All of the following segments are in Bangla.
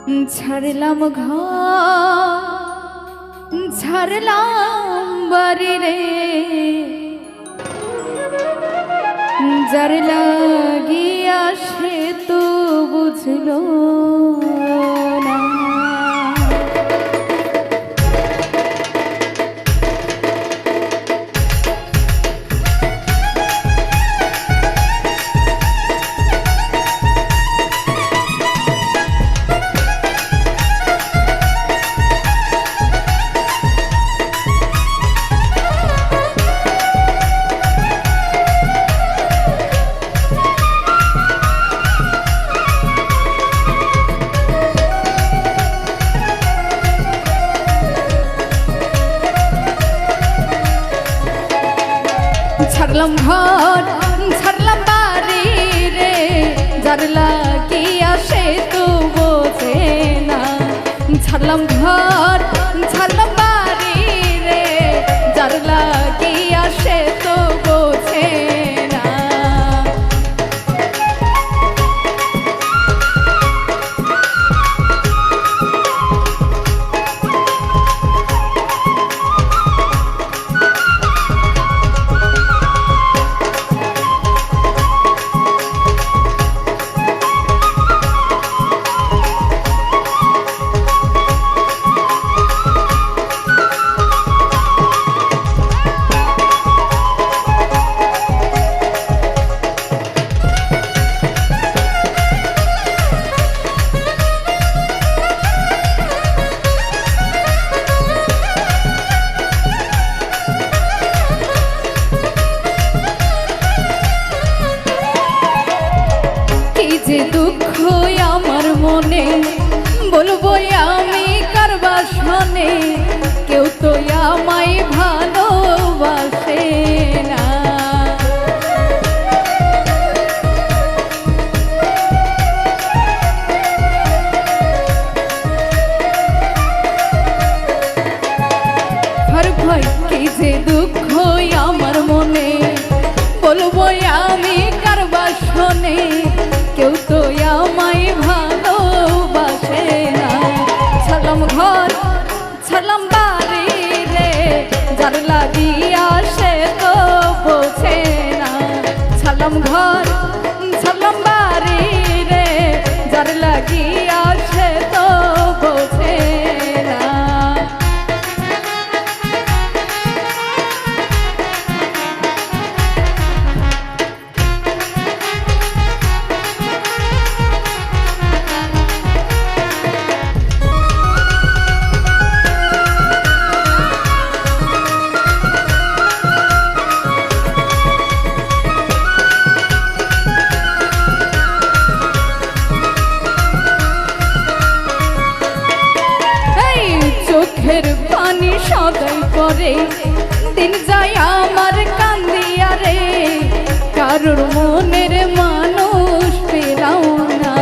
ছাড়লাম ঘর ছাড়লাম বাড়ি রে, যার লাগিয়া সে তো বুঝলো না। ছাড়লাম ঘর ছাড়লাম বাড়ি রে, যার লাগিয়া সে তো বোঝে না। ছাড়লাম ঘর ছাড়লাম বাড়ি রে, যার লাগিয়া সে তো বোঝে না। যে দুঃখ আমার মনে বলবো আমি কার বাসনে, কেউ তো আমায় ভালোবাসে না। আর ভয় কি যে দুঃখ আমার মনে বলবো আমি কার বাসনে, কেউ তো আমায় ভালোবাসে না। ছাড়লাম ঘর ছাড়লাম বাড়ি রে, যার লাগিয়া সে তো বোঝে না। ছাড়লাম ঘর ছাড়লাম বাড়ি রে, যার লাগিয়া সে তো বোঝে না। চোখের পানি সদাই করে দিন যায় আমার কান্দিয়া রে, কারোর মনের মানুষ পেলাম না।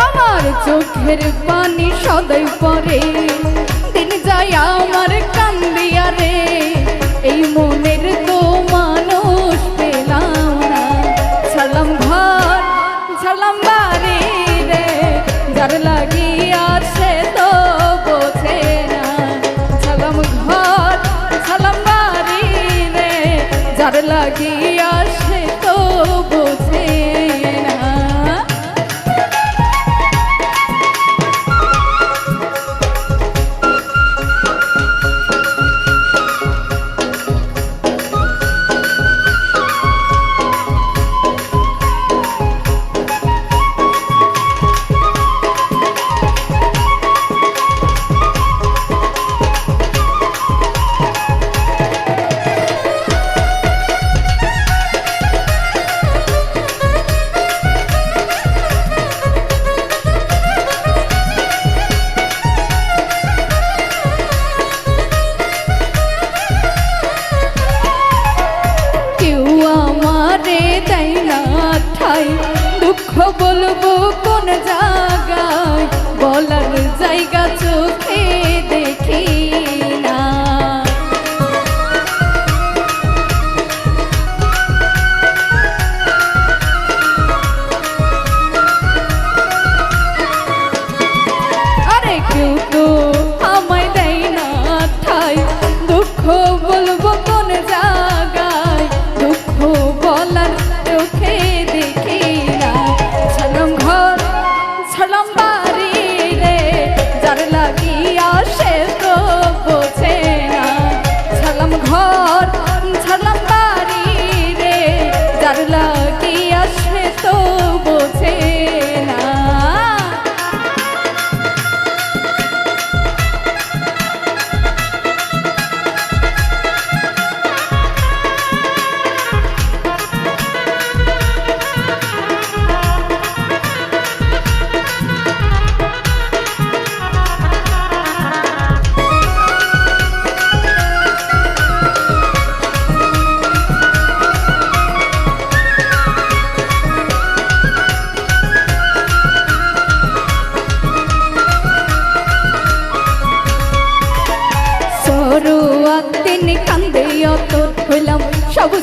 আমার চোখের পানি সদাই পরে দিন যায় আমার কান্দিয়া রে, এই মনের তো মানুষ পেলাম না। ছাড়লাম ঘর ছাড়লাম বাড়ি রে, যার লাগিয়া সে তো বোঝে না। ছাড়লাম ঘর ছাড়লাম বাড়ি রে, যার লাগিয়া সে তো বোঝে না। বলবো কোন জায়গায়, বলার জায়গা চোখে দেখি না।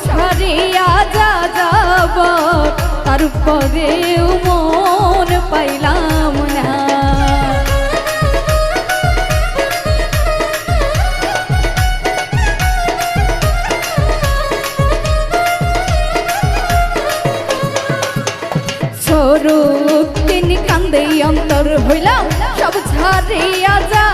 ছাড়িয়া যা যাব তারপরেও মন পাইলাম না। স্বরূপ তিনি কান্দে অন্তর হইলাম সব ছাড়িয়া যা